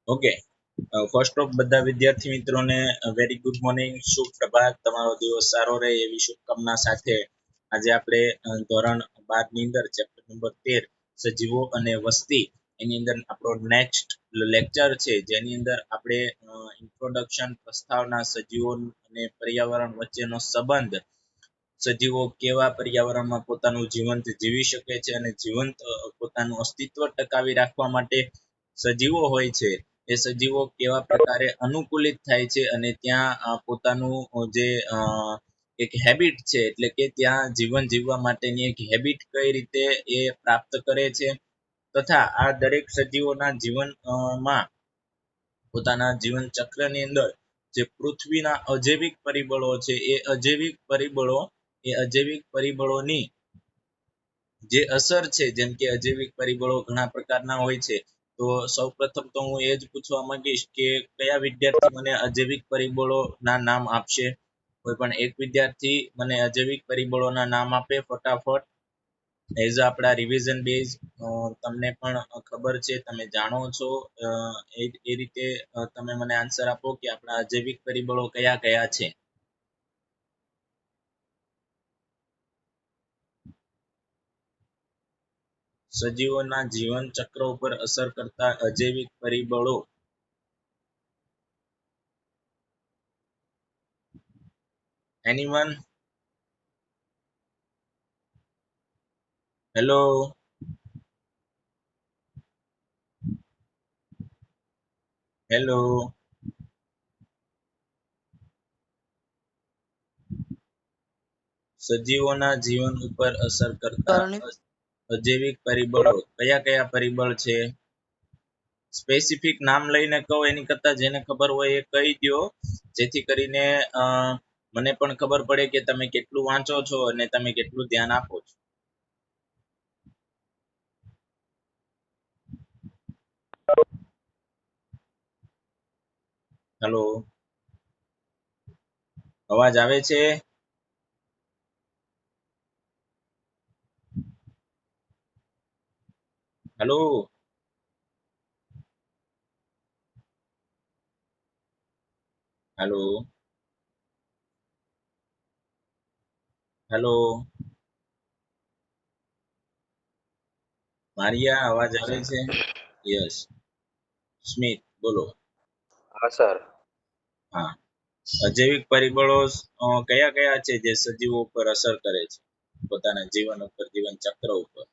Okay, first of બધા વિદ્યાર્થી મિત્રોને વેરી ગુડ મોર્નિંગ, શુભ પ્રભાત. તમારો દિવસ સારો રહે એવી શુભકામના સાથે આજે આપણે ધોરણ 12 ની અંદર ચેપ્ટર નંબર 13 સજીવો અને વસ્તી એની અંદર આપણો નેક્સ્ટ લેક્ચર છે, જેની અંદર આપણે ઇન્ટ્રોડક્શન, પ્રસ્તાવના, સજીવો અને પર્યાવરણ વચ્ચેનો સંબંધ, સજીવો કેવા પર્યાવરણમાં પોતાનું જીવંત જીવી શકે છે અને જીવંત પોતાનું અસ્તિત્વ ટકાવી રાખવા માટે સજીવો હોય છે એ સજીવો કેવા પ્રકારે અનુકૂલિત થાય છે અને ત્યાં પોતાનું જે એક હેબિટ છે, એટલે કે ત્યાં જીવન જીવવા માટેની એક હેબિટ કઈ રીતે એ પ્રાપ્ત કરે છે, તથા આ દરેક સજીવોના જીવન માં પોતાના જીવન ચક્રની અંદર જે પૃથ્વીના અજૈવિક પરિબળો છે એ અજૈવિક પરિબળોની જે અસર છે, જેમ કે અજૈવિક પરિબળો ઘણા પ્રકારના હોય છે. તો સૌપ્રથમ તો હું એ જ પૂછવા માંગીશ કે કયા વિદ્યાર્થી મને અજૈવિક પરિબળોના નામ આપશે? કોઈ પણ એક વિદ્યાર્થી મને અજૈવિક પરિબળોના નામ આપે ફટાફટ. એઝ આપણા રિવિઝન બેઝ તમને પણ ખબર છે, તમે જાણો છો, એ રીતે તમે મને આન્સર આપો કે આપણા અજૈવિક પરિબળો કયા કયા છે. સજીવોના જીવન ચક્ર ઉપર અસર કરતા અજૈવિક પરિબળો. એનીવન? હેલો, હેલો, સજીવોના જીવન ઉપર અસર કરતા અજૈવિક પરિબળો કયા કયા પરિબળ છે? સ્પેસિફિક નામ લઈને કહો એની કરતા જેને ખબર હોય એ કહી દો, જેથી કરીને મને પણ ખબર પડે કે તમે કેટલું વાંચો છો અને તમે કેટલું ધ્યાન આપો છો. હેલો, અવાજ આવે છે? હેલો, હેલો, હેલો, મારિયા, અવાજ આવે છે? યસ. સ્મિત, બોલો. હા સર. હા, અજૈવિક પરિબળો કયા કયા છે જે સજીવો ઉપર અસર કરે છે, પોતાના જીવન ઉપર, જીવન ચક્ર ઉપર,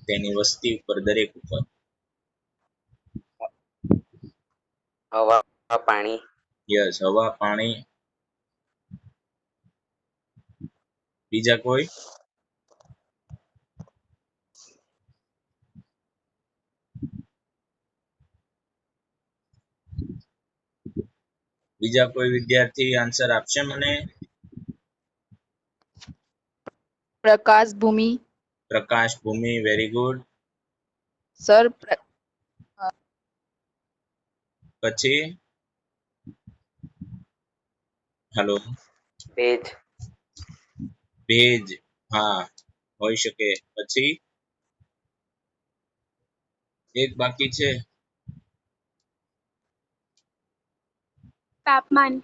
તેની વસ્તી ઉપર, દરેક ઉપર? હવા, પાણી. યસ, હવા, પાણી. બીજા કોઈ? બીજા કોઈ વિદ્યાર્થી આન્સર આપશે મને? પ્રકાશ, ભૂમિ. પ્રકાશ, ભૂમિ, વેરી ગુડ. સર, પછી? હેલો, ભેજ. ભેજ, હા, હોઈ શકે. પછી એક બાકી છે. તાપમાન.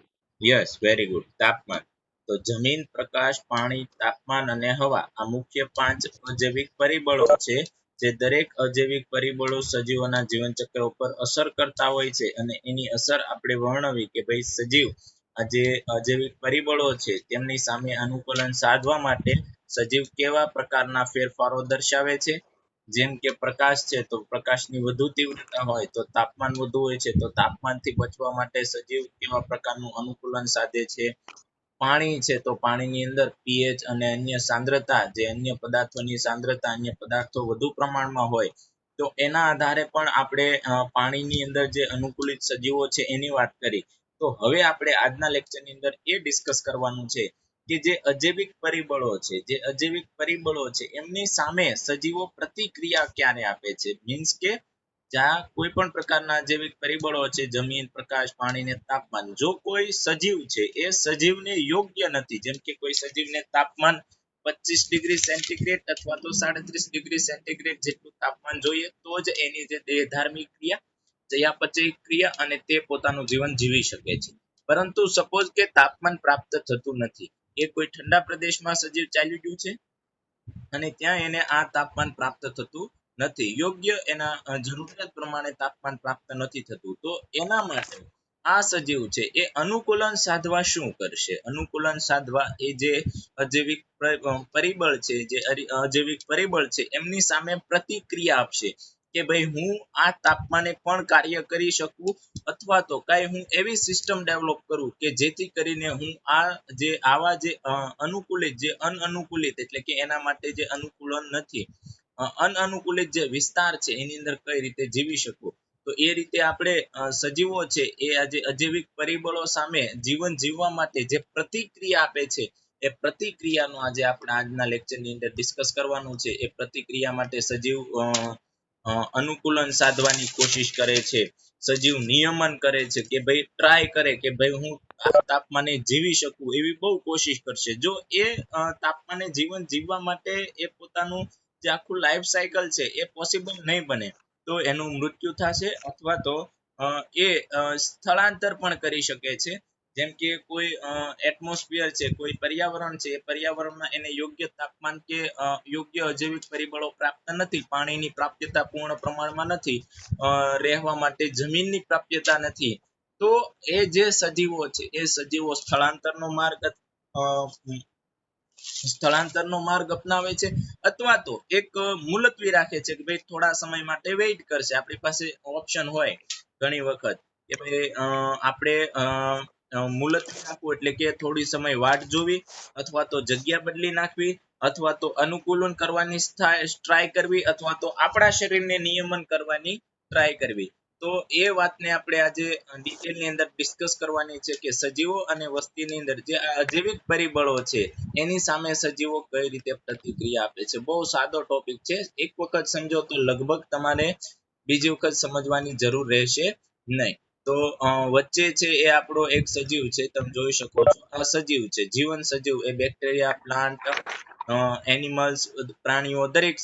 યસ, વેરી ગુડ, તાપમાન. તો જમીન, પ્રકાશ, પાણી, તાપમાન અને હવા આ મુખ્ય 5 અજૈવિક પરિબળો છે, જે દરેક અજૈવિક પરિબળો સજીવોના જીવનચક્ર ઉપર અસર કરતા હોય છે અને એની અસર આપણે વર્ણવી કે ભાઈ સજીવ આ જે અજૈવિક પરિબળો છે તેમની સામે અનુકૂલન સાધવા માટે સજીવ કેવા પ્રકારના ફેરફારો દર્શાવે છે. જેમ કે પ્રકાશ છે તો પ્રકાશની વધુ તીવ્રતા હોય તો તાપમાન વધુ હોય છે, તો તાપમાનથી બચવા માટે સજીવ કેવા પ્રકારનું અનુકૂલન સાધે છે. પાણી છે તો પાણીની અંદર pH અને અન્ય સાંદ્રતા, જે અન્ય પદાર્થોની સાંદ્રતા, અન્ય પદાર્થો વધુ પ્રમાણમાં હોય તો એના આધારે પણ આપણે પાણીની અંદર જે અનુકૂલિત સજીવો છે એની વાત કરી. તો હવે આપણે આજના લેક્ચરની અંદર એ ડિસ્કસ કરવાનું છે કે જે અજૈવિક પરિબળો છે એમની સામે સજીવો પ્રતિક્રિયા ક્યારે આપે છે. મીન્સ કે જ્યાં કોઈ પણ પ્રકારના અજૈવિક પરિબળો છે, જમીન, પ્રકાશ, પાણી ને તાપમાન, જો કોઈ સજીવ છે એ સજીવને યોગ્ય નથી, જેમ કે કોઈ સજીવને તાપમાન 25 ડિગ્રી સેન્ટીગ્રેડ અથવા તો 37 ડિગ્રી સેન્ટીગ્રેડ જેટલું તાપમાન જોઈએ તો જ એની જે દેહધાર્મિક ક્રિયા ચયાપચય ક્રિયા અને તે પોતાનું જીવન જીવી શકે છે. પરંતુ સપોઝ કે તાપમાન પ્રાપ્ત થતું નથી, એ કોઈ ઠંડા પ્રદેશમાં સજીવ ચાલ્યું ગયું છે અને ત્યાં એને આ તાપમાન પ્રાપ્ત થતું નથી, યોગ્ય એના જરૂરિયાત પ્રમાણે તાપમાન પ્રાપ્ત નથી થતું, તો એના માટે આ સજીવ છે એ અનુકૂલન સાધવા શું કરશે? અનુકૂલન સાધવા એ જે અજૈવિક પરિબળ છે, જે અજૈવિક પરિબળ છે એમની સામે પ્રતિક્રિયા આપશે કે ભાઈ હું આ તાપમાને પણ કાર્ય કરી શકું, અથવા તો કઈ હું એવી સિસ્ટમ ડેવલપ કરું કે જેથી કરીને હું આ જે આવા જે અનુકૂલિત જે અનઅનુકૂલિત એટલે કે એના માટે જે અનુકૂલન નથી, અનઅનુકૂલિત જે વિસ્તાર છે એની અંદર કઈ રીતે જીવી શકું. તો એ રીતે આપણે સજીવો છે એ આજે અજૈવિક પરિબળો સામે જીવન જીવવા માટે જે પ્રતિક્રિયા આપે છે એ પ્રતિક્રિયાનો આજે આપણે આજના લેક્ચરની અંદર ડિસ્કસ કરવાનું છે. એ પ્રતિક્રિયા માટે સજીવ અનુકૂલન સાધવાની કોશિશ કરે છે, સજીવ નિયમન કરે છે કે ભાઈ ટ્રાય કરે કે ભાઈ હું આ તાપમાને જીવી શકું એવી બહુ કોશિશ કરશે. જો એ તાપમાને જીવન જીવવા માટે એ પોતાનું જે આખું લાઈફ સાયકલ છે એ પોસિબલ નહીં બને તો એનું મૃત્યુ થશે, અથવા તો એ સ્થળાંતર પણ કરી શકે છે. જેમ કે કોઈ એટમોસ્ફિયર છે, કોઈ પર્યાવરણ છે, એ પર્યાવરણમાં એને યોગ્ય તાપમાન કે યોગ્ય અજૈવિક પરિબળો પ્રાપ્ત નથી, પાણીની પ્રાપ્યતા પૂર્ણ પ્રમાણમાં નથી, રહેવા માટે જમીનની પ્રાપ્યતા નથી, તો એ જે સજીવો છે એ સજીવો સ્થળાંતરનો માર્ગ અપનાવે છે, અથવા તો એક મુલતવી રાખે છે કે ભાઈ થોડા સમય માટે વેઇટ કરશે. આપણી પાસે ઓપ્શન હોય ઘણી વખત કે ભાઈ આપણે મુલતવી રાખવું એટલે કે થોડી સમય વાટ જોવી, અથવા તો જગ્યા બદલી નાખવી, અથવા તો અનુકૂલન કરવાની ટ્રાય કરવી, અથવા તો આપણા શરીરને નિયમન કરવાની ટ્રાય કરવી. તો એ વાતને આપણે આજે ડિટેલની અંદર ડિસ્કસ કરવાની છે કે સજીવો અને વસ્તીની અંદર જે અજૈવિક પરિબળો છે એની સામે સજીવો કઈ રીતે પ્રતિક્રિયા આપે છે. બહુ સાદો ટોપિક છે, એક વખત સમજો તો લગભગ તમારે બીજી વખત સમજવાની જરૂર રહેશે નહીં. તો વચ્ચે છે એ આપણો એક સજીવ છે, તમે જોઈ શકો છો આ સજીવ છે, જીવન સજીવ, એ બેક્ટેરિયા, પ્લાન્ટ, એનિમલ્સ, પ્રાણીઓ, દરેક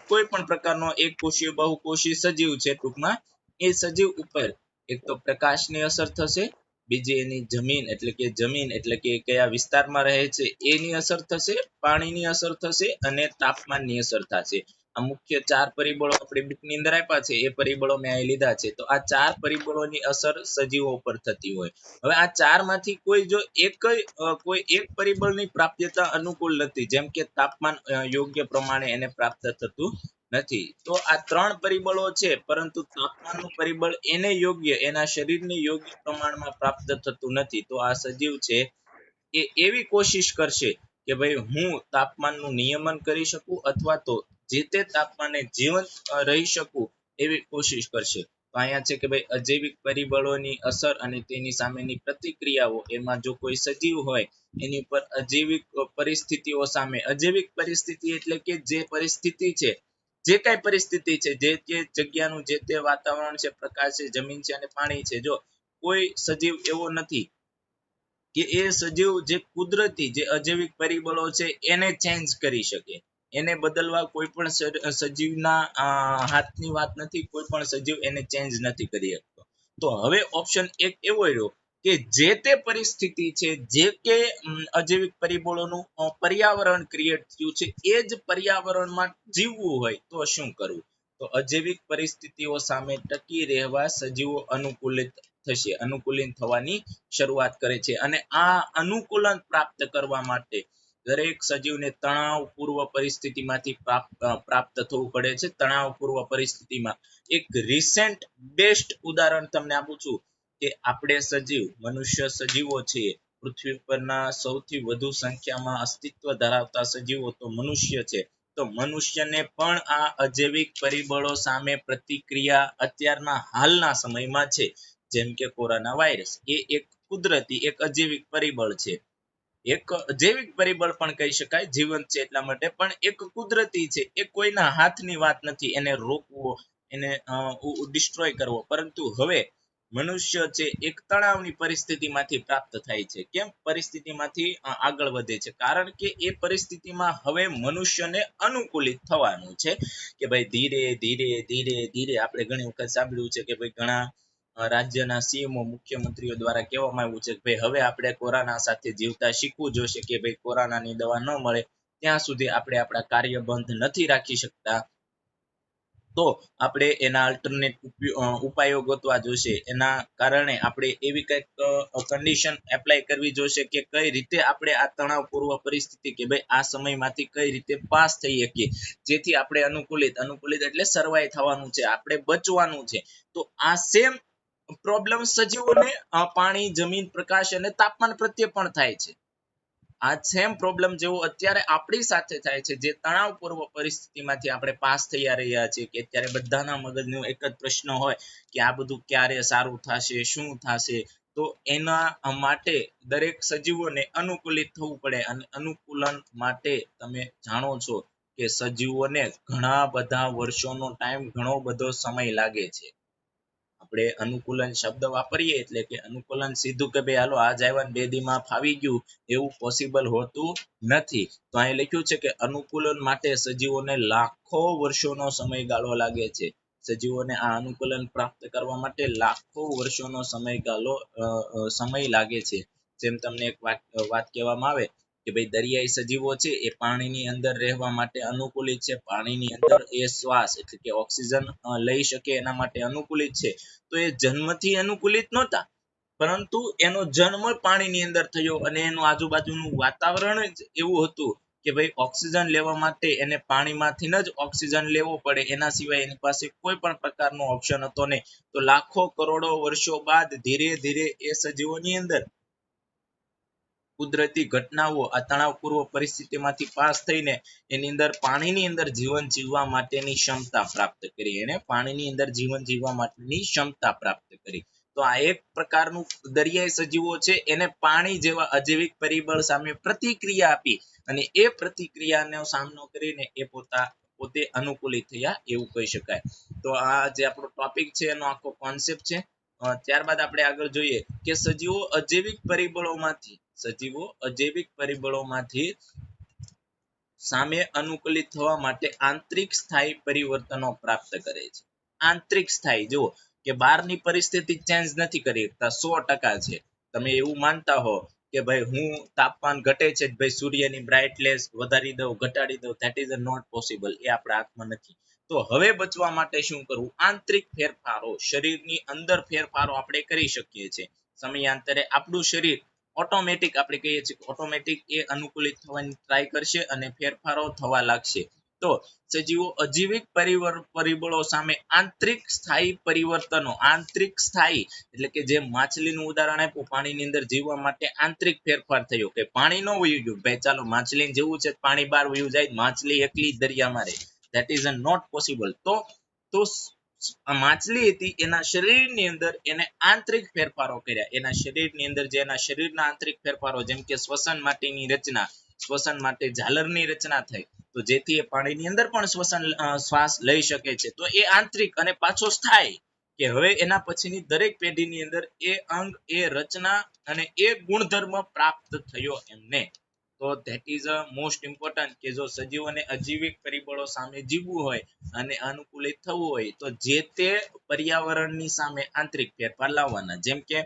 કોઈ પણ પ્રકારનો એક કોષીય બહુકોષી સજીવ છે. ટૂંકમાં એ સજીવ ઉપર એક તો પ્રકાશની અસર થશે, બીજી એની જમીન એટલે કે કયા વિસ્તારમાં રહે છે એની અસર થશે, પાણીની અસર થશે અને તાપમાનની અસર થશે. આ મુખ્ય 4 પરિબળો આપણી બુકની અંદર આપ્યા છે, એ પરિબળો મેં અહીં લીધા છે. તો આ 4 પરિબળોની અસર સજીવો ઉપર થતી હોય. હવે આ 4 માંથી કોઈ એક પરિબળની પ્રાપ્યતા અનુકૂળ નથી, જેમ કે તાપમાન યોગ્ય પ્રમાણે એને પ્રાપ્ત થતું નથી, તો આ 3 પરિબળો છે પરંતુ તાપમાનનું પરિબળ એને યોગ્ય એના શરીરને યોગ્ય પ્રમાણમાં પ્રાપ્ત થતું નથી. તો આ સજીવ છે એ એવી કોશિશ કરશે કે ભાઈ હું તાપમાનનું નિયમન કરી શકું, અથવા તો જે તે તાપમાને જીવંત રહી શકું એવી કોશિશ કરશે. તો અહીંયા છે કે ભાઈ અજૈવિક પરિબળોની અસર અને તેની સામેની પ્રતિક્રિયાઓ, એમાં જો કોઈ સજીવ હોય એની ઉપર અજૈવિક પરિસ્થિતિઓ સામે, અજૈવિક પરિસ્થિતિ એટલે કે જે પરિસ્થિતિ છે, જે કઈ પરિસ્થિતિ છે, જે તે જગ્યાનું જે તે વાતાવરણ છે, પ્રકાશ છે, જમીન છે અને પાણી છે, જો કોઈ સજીવ એવો નથી કે એ સજીવ જે કુદરતી જે અજૈવિક પરિબળો છે એને ચેન્જ કરી શકે, એને બદલવા કોઈ પણ સજીવના હાથની વાત નથી, કોઈ પણ સજીવ એને ચેન્જ નથી કરી શકતો. તો હવે ઓપ્શન એક એવો રહ્યો કે જે તે પરિસ્થિતિ છે, જે કે અજૈવિક પરિબળોનું પર્યાવરણ ક્રિએટ થયું છે, એ જ પર્યાવરણમાં જીવવું હોય તો શું કરવું? તો અજૈવિક પરિસ્થિતિઓ સામે ટકી રહેવા સજીવો અનુકૂલિત થવાની શરૂઆત કરે છે. અને આ અનુકૂલન પ્રાપ્ત કરવા માટે દરેક સજીવને તણાવપૂર્વ પરિસ્થિતિમાંથી પ્રાપ્ત થવું પડે છે. તણાવપૂર્વ પરિસ્થિતિમાં એક રિસેન્ટ બેસ્ટ ઉદાહરણ તમને આપું છું કે આપણે મનુષ્ય સજીવો છીએ, પૃથ્વી પરના સૌથી વધુ સંખ્યામાં અસ્તિત્વ ધરાવતા સજીવો તો મનુષ્ય છે. તો મનુષ્યને પણ આ અજૈવિક પરિબળો સામે પ્રતિક્રિયા અત્યારના હાલના સમયમાં છે. જેમ કે કોરોના વાયરસ, એ એક કુદરતી એક અજૈવિક પરિબળ છે, એક જૈવિક પરિબળ પણ કહી શકાય, જીવંત છે એટલા માટે, પણ એક કુદરતી છે, એ કોઈના હાથની વાત નથી એને રોકવો, એને ડિસ્ટ્રોય કરવો. પરંતુ હવે મનુષ્ય છે એક તણાવની પરિસ્થિતિમાંથી પ્રાપ્ત થાય છે. કેમ પરિસ્થિતિમાંથી આગળ વધે છે? કારણ કે એ પરિસ્થિતિમાં હવે મનુષ્યને અનુકૂલિત થવાનું છે કે ભાઈ ધીરે ધીરે ધીરે ધીરે આપણે ઘણી વખત સાંભળ્યું છે કે ભાઈ ઘણા રાજ્યના સીએમઓ મુખ્યમંત્રીઓ દ્વારા કહેવામાં આવ્યું છે કે ભાઈ હવે આપણે કોરોના સાથે જીવતા શીખવું જોઈશે કે ભાઈ કોરોનાની દવા ન મળે ત્યાં સુધી આપણે આપણા કાર્ય બંધ નથી રાખી શકતા. તો આપણે એના અલ્ટરનેટ ઉપાયો ગોતવા જોશે. એના કારણે આપણે એવી કંઈક કન્ડિશન એપ્લાય કરવી જોશે કે કઈ રીતે આપણે આ તણાવપૂર્વ પરિસ્થિતિ કે ભાઈ આ સમયમાંથી કઈ રીતે પાસ થઈ શકીએ જેથી આપણે અનુકૂલિત એટલે સર્વાઈવ થવાનું છે, આપણે બચવાનું છે. તો આ સેમ પ્રોબ્લેમ સજીવોને પાણી, જમીન, પ્રકાશ અને તાપમાન પ્રત્યે પણ થાય છે. આ સેમ પ્રોબ્લેમ જેવો અત્યારે આપણી સાથે થાય છે, જે તણાવપૂર્વ પરિસ્થિતિમાંથી આપણે પાસ થઈ રહ્યા છીએ કે અત્યારે બધાના મગજનો એક જ પ્રશ્ન હોય કે આ બધું ક્યારે સારું થશે, શું થશે. તો એના માટે દરેક સજીવોને અનુકૂલિત થવું પડે અને અનુકૂલન માટે તમે જાણો છો કે સજીવોને ઘણા બધા વર્ષોનો ટાઈમ, ઘણો બધો સમય લાગે છે. આપણે અનુકૂલન શબ્દ વાપરીએ એટલે કે અનુકૂલન સીધું કે ભાઈ હાલો આજ આવ્યા ને 2 દીમાં ફાવી ગયું એવું પોસિબલ હોતું નથી. તો અહીં લખ્યું છે કે અનુકૂલન માટે સજીવોને લાખો વર્ષોનો સમયગાળો લાગે છે. સજીવોને આ અનુકૂલન પ્રાપ્ત કરવા માટે લાખો વર્ષોનો સમય લાગે છે. જેમ તમને એક વાત કહેવામાં આવે કે ભાઈ દરિયાઈ સજીવો છે એ પાણીની અંદર રહેવા માટે અનુકૂલિત છે. પાણીની અંદર એ શ્વાસ એટલે કે ઓક્સિજન લઈ શકે એના માટે અનુકૂલિત છે. તો એ જન્મથી અનુકૂલિત નહોતા, પરંતુ એનો જન્મ પાણીની અંદર થયો અને એનું આજુબાજુનું વાતાવરણ જ એવું હતું કે ભાઈ ઓક્સિજન લેવા માટે એને પાણીમાંથી જ ઓક્સિજન લેવો પડે, એના સિવાય એની પાસે કોઈ પણ પ્રકારનો ઓપ્શન હતો નહીં. તો લાખો કરોડો વર્ષો બાદ ધીરે ધીરે એ સજીવોની અંદર કુદરતી ઘટનાઓ આ તણાવપૂર્વ પરિસ્થિતિમાંથી પાસ થઈને એની અંદર પાણીની અંદર જીવન જીવવા માટેની ક્ષમતા પ્રાપ્ત કરી. એને પાણીની અંદર જીવન જીવવા માટેની ક્ષમતા પ્રાપ્ત કરી. તો આ એક પ્રકારનું દરિયાઈ સજીવો છે એને પાણી જેવા અજૈવિક પરિબળ સામે પ્રતિક્રિયા આપી અને એ પ્રતિક્રિયાનો સામનો કરીને એ પોતે અનુકૂલિત થયા એવું કહી શકાય. તો આ જે આપણો ટોપિક છે એનો આખો કોન્સેપ્ટ છે. ત્યારબાદ આપણે આગળ જોઈએ કે સજીવો અજૈવિક પરિબળોમાંથી સામે અનુકૂલિત થવા માટે આંતરિક સ્થાયી પરિવર્તનો પ્રાપ્ત કરે છે. આંતરિક સ્થાયી જુઓ કે બહારની પરિસ્થિતિ ચેન્જ નથી કરી શકતા, 100% છે. તમે એવું માનતા હો કે ભાઈ હું તાપમાન ઘટે છે ભાઈ સૂર્યની બ્રાઇટનેસ વધારી દઉં, ઘટાડી દઉં, that is not possible. એ આપણા હાથમાં નથી. તો હવે બચવા માટે શું કરવું? આંતરિક ફેરફારો, શરીરની અંદર ફેરફારો આપણે કરી શકીએ છીએ. સમયાંતરે આપણું શરીર ઓટોમેટિક આપણે કહીએ છીએ ઓટોમેટિક એ અનુકૂલિત થવાની ટ્રાય કરશે અને ફેરફારો થવા લાગશે. તો સજીવો અજૈવિક પરિબળો સામે આંતરિક સ્થાયી પરિવર્તનો, આંતરિક સ્થાયી એટલે કે જે માછલીનું ઉદાહરણ આપ્યું, પાણીની અંદર જીવવા માટે આંતરિક ફેરફાર થયો કે પાણી ન વયું ગયું ભાઈ ચાલો માછલીને જેવું છે પાણી બહાર વયું જાય, માછલી એકલી દરિયામાં રહે, that is not possible. તો માછલી હતી એના શરીરની અંદર એને આંતરિક ફેરફારો કર્યા. એના શરીરની અંદર જે એના શરીરના આંતરિક ફેરફારો જેમ કે શ્વસન માટેની રચના, શ્વસન માટે ઝાલરની રચના થઈ તો જેથી એ પાણીની અંદર પણ શ્વાસ લઈ શકે છે. તો એ આંતરિક અને પાછો સ્થાયી કે હવે એના પછીની દરેક પેઢીની અંદર એ અંગ, એ રચના અને એ ગુણધર્મ પ્રાપ્ત થયો એમને. તો that is most important કે જો સજીવોને અજૈવિક પરિબળો સામે જીવવું હોય અને અનુકૂલિત થવું હોય તો જે તે પર્યાવરણની સામે આંતરિક ફેરફાર લાવવાના. જેમ કે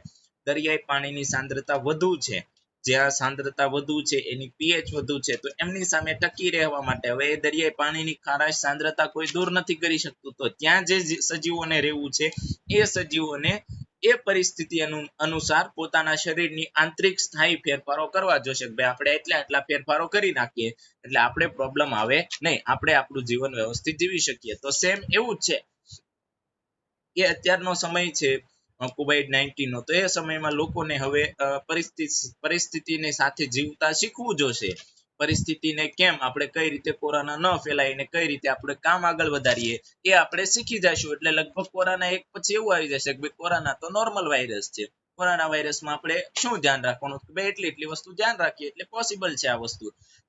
દરિયાઈ પાણીની સાંદ્રતા વધુ છે, જ્યાં સાંદ્રતા વધુ છે એની pH વધુ છે તો એમની સામે ટકી રહેવા માટે હવે એ દરિયાઈ પાણીની ખારાશ સાંદ્રતા કોઈ દૂર નથી કરી શકતું. તો ત્યાં જે સજીવોને રહેવું છે એ સજીવોને એ પરિસ્થિતિ અનુસાર પોતાના શરીરની આંતરિક સ્થાયી ફેરફારો કરવા જોશે. ભાઈ આપણે એટલા ફેરફારો કરી નાખીએ એટલે આપણે પ્રોબ્લેમ આવે નહીં, આપણે આપણું જીવન વ્યવસ્થિત જીવી શકીએ. તો સેમ એવું જ છે કે અત્યારનો સમય છે COVID-19 નો, તો એ સમયમાં લોકોને હવે પરિસ્થિતિની સાથે જીવતા શીખવું જોશે. પરિસ્થિતિને કેમ આપણે કઈ રીતે કોરોના ન ફેલાય અને કઈ રીતે આપણે કામ આગળ વધારીએ એ આપણે શીખી જઈશું. એટલે લગભગ કોરોના એક પછી એવું આવી જશે કે ભાઈ કોરોના તો નોર્મલ વાયરસ છે, કોરોના વાયરસમાં આપણે શું ધ્યાન રાખવાનું કે ભાઈ એટલી વસ્તુ ધ્યાન રાખીએ એટલે પોસિબલ છે આ વસ્તુ.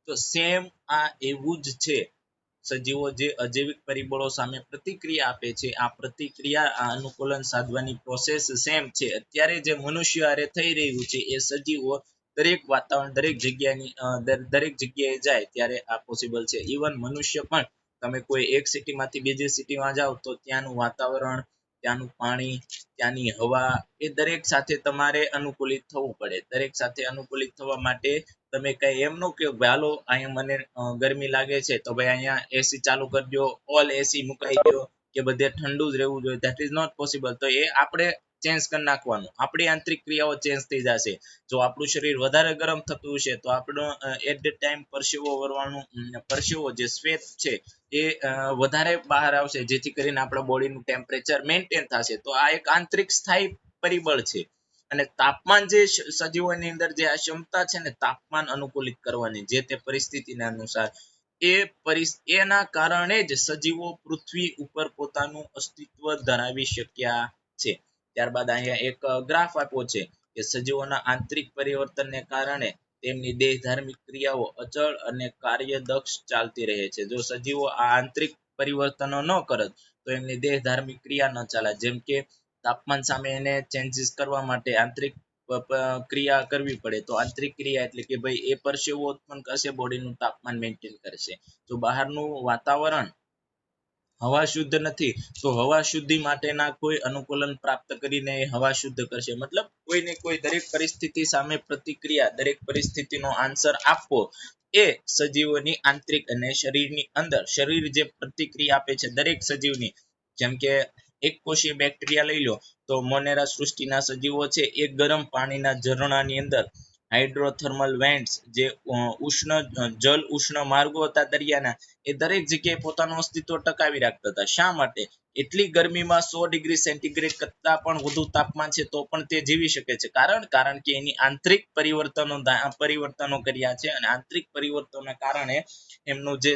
તો સેમ આ એવું જ છે. સજીવો જે અજૈવિક પરિબળો સામે પ્રતિક્રિયા આપે છે આ પ્રતિક્રિયા આ અનુકૂલન સાધવાની પ્રોસેસ સેમ છે અત્યારે જે મનુષ્ય હારે થઈ રહ્યું છે એ સજીવો દરેક વાતાવરણ દરેક જગ્યાની દરેક જગ્યાએ જાય ત્યારે આ પોસિબલ છે ઇવન મનુષ્ય પણ તમે કોઈ એક સિટીમાંથી બીજી સિટીમાં જાઓ તો ત્યાંનું વાતાવરણ ત્યાંનું પાણી ત્યાંની હવા એ દરેક સાથે તમારે અનુકૂલિત થવું પડે દરેક સાથે અનુકૂલિત થવા માટે તમે કઈ એમ નો કે હાલો અહીંયા મને ગરમી લાગે છે તો ભાઈ અહીંયા એસી ચાલુ કરી દો ઓલ એસી મુકાઈ દો કે બધે ઠંડુ જ રહેવું જોઈએ that is not possible તો એ આપણે ચેન્જ કરી નાખવાનું આપણી આંતરિક ક્રિયાઓ ચેન્જ થઈ જશે જો આપણું શરીર વધારે ગરમ થતું હશે તો આપણો એટ ધ ટાઈમ પરસેવો વરવાનું પરસેવો જે શ્વેત છે એ વધારે બહાર આવશે જેથી કરીને આપણા બોડીનું ટેમ્પરેચર મેન્ટેન થશે તો આ એક આંતરિક સ્થાયી પરિબળ છે અને તાપમાન જે સજીવોની અંદર જે આ ક્ષમતા છે ને તાપમાન અનુકૂલિત કરવાની જે તે પરિસ્થિતિના અનુસાર એના કારણે જ સજીવો પૃથ્વી ઉપર પોતાનું અસ્તિત્વ ધરાવી શક્યા છે ત્યારબાદ અહીંયા એક ગ્રાફ આપ્યો છે કે સજીવોના આંતરિક પરિવર્તનને કારણે તેમની દેહ ધાર્મિક ક્રિયાઓ અચળ અને કાર્યદક્ષ ચાલતી રહે છે જો સજીવો આ આંતરિક પરિવર્તનો ન કરત તો એમની દેહ ધાર્મિક ક્રિયા ન ચાલે જેમ કે તાપમાન સામે એને ચેન્જીસ કરવા માટે આંતરિક ક્રિયા કરવી પડે તો આંતરિક ક્રિયા એટલે કે ભાઈ એ પરસેવો ઉત્પન્ન કરશે બોડીનું તાપમાન મેન્ટેન કરશે તો બહારનું વાતાવરણ હવા શુદ્ધ નથી તો હવા શુદ્ધિ માટેના કોઈ અનુકૂલન પ્રાપ્ત કરીને એ હવા શુદ્ધ કરશે મતલબ કોઈને કોઈ દરેક પરિસ્થિતિ સામે પ્રતિક્રિયા દરેક પરિસ્થિતિનો આન્સર આપવો એ સજીવોની આંતરિક અને શરીરની અંદર શરીર જે પ્રતિક્રિયા આપે છે દરેક સજીવની જેમ કે એક કોષીય બેક્ટેરિયા લઈ લો તો મોનેરા સૃષ્ટિના સજીવો છે એ ગરમ પાણીના ઝરણાની અંદર હાઇડ્રોથર્મલ વેન્ટ્સ જે જલ ઉષ્ણ માર્ગો હતા દરિયાના એ દરેક જગ્યાએ પોતાનું અસ્તિત્વ ટકાવી રાખતા હતા શા માટે એટલી ગરમીમાં 100 ડિગ્રી સેન્ટીગ્રેડ કરતા પણ વધુ તાપમાન છે તો પણ તે જીવી શકે છે કારણ કે એની આંતરિક પરિવર્તનો કર્યા છે અને આંતરિક પરિવર્તનોના કારણે એમનું જે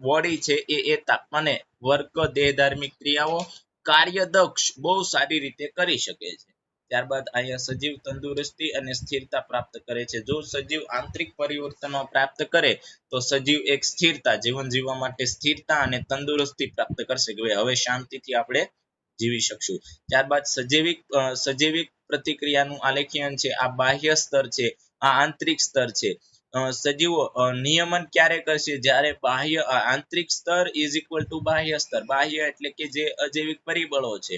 બોડી છે એ તાપમાને વર્ક દેહ ધાર્મિક ક્રિયાઓ કાર્યદક્ષ બહુ સારી રીતે કરી શકે છે ત્યારબાદ અહીંયા સજીવ તંદુરસ્તી અને સ્થિરતા પ્રાપ્ત કરે છે જો સજીવ આંતરિક પરિવર્તનો પ્રાપ્ત કરે તો સજીવ એક સ્થિરતા જીવન જીવવા માટે સ્થિરતા અને તંદુરસ્તી પ્રાપ્ત કરશે કે હવે શાંતિથી આપણે જીવી શકશું ત્યારબાદ સજીવિક પ્રતિક્રિયાનું આલેખન છે આ બાહ્ય સ્તર છે આ આંતરિક સ્તર છે સજીવો નિયમન ક્યારે કરશે જ્યારે બાહ્ય આંતરિક સ્તર ઇઝ ઇક્વલ ટુ બાહ્ય સ્તર બાહ્ય એટલે કે જે અજૈવિક પરિબળો છે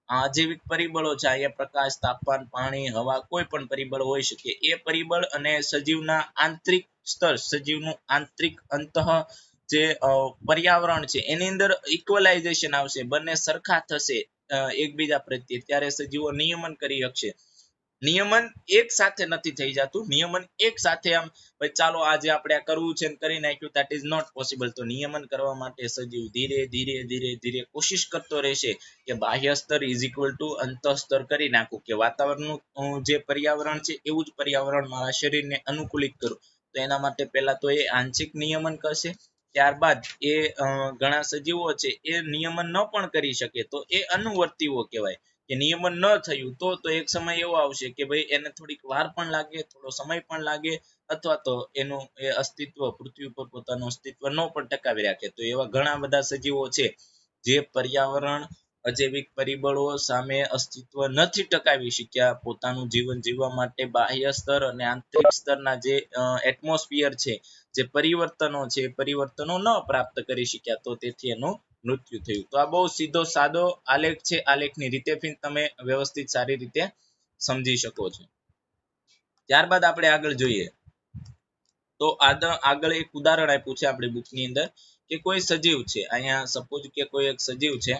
આ અજૈવિક પરિબળો છે અહીંયા પ્રકાશ તાપમાન પાણી હવા કોઈ પણ પરિબળ હોઈ શકે એ પરિબળ અને સજીવના આંતરિક સ્તર સજીવનું આંતરિક અંતઃ જે પર્યાવરણ છે એની અંદર ઇક્વલાઇઝેશન આવશે બંને સરખા થશે એકબીજા પ્રત્યે ત્યારે સજીવો નિયમન કરી શકશે નિયમન એક સાથે નથી થઈ જતું નિયમન એક સાથે આમ ભાઈ ચાલો આજે આપણે આ કરવું છે કરી નાખ્યું that is not possible તો નિયમન કરવા માટે સજીવ ધીરે ધીરે કોશિશ કરતો રહેશે કે બાહ્ય સ્તર ઇઝ ઇક્વલ ટુ અંતઃ સ્તર કરી નાખું કે વાતાવરણનું જે પર્યાવરણ છે એવું જ પર્યાવરણ મારા શરીરને અનુકૂલિત કરું તો એના માટે પહેલા તો એ આંશિક નિયમન કરશે ત્યારબાદ એ ઘણા સજીવો છે એ નિયમન ન પણ કરી શકે તો એ અનુવર્તીઓ કહેવાય કે નિયમન ન થયું તો એક સમય એવો આવશે કે ભાઈ એને થોડીક વાર પણ લાગે થોડો સમય પણ લાગે અથવા તો એનું એ અસ્તિત્વ પૃથ્વી ઉપર પોતાનું અસ્તિત્વ ન પણ ટકાવી રાખે તો એવા ઘણા બધા સજીવો છે જે પર્યાવરણ અજૈવિક પરિબળો સામે અસ્તિત્વ નથી ટકાવી શક્યા પોતાનું જીવન જીવવા માટે બાહ્ય સ્તર અને આંતરિક સ્તરના જે એટમોસ્ફિયર છે જે પરિવર્તનો છે પરિવર્તનો ન પ્રાપ્ત કરી શક્યા તો તેથી એનું મૃત્યુ થયું તો આ બહુ સીધો સાદો આલેખ છે આલેખની રીતે પણ તમે વ્યવસ્થિત સારી રીતે સમજી શકો છો ત્યારબાદ આપણે આગળ જોઈએ તો આગળ એક ઉદાહરણ આપ્યું છે આપણી બુકની અંદર કે કોઈ સજીવ છે અહીંયા સપોઝ કે કોઈ એક સજીવ છે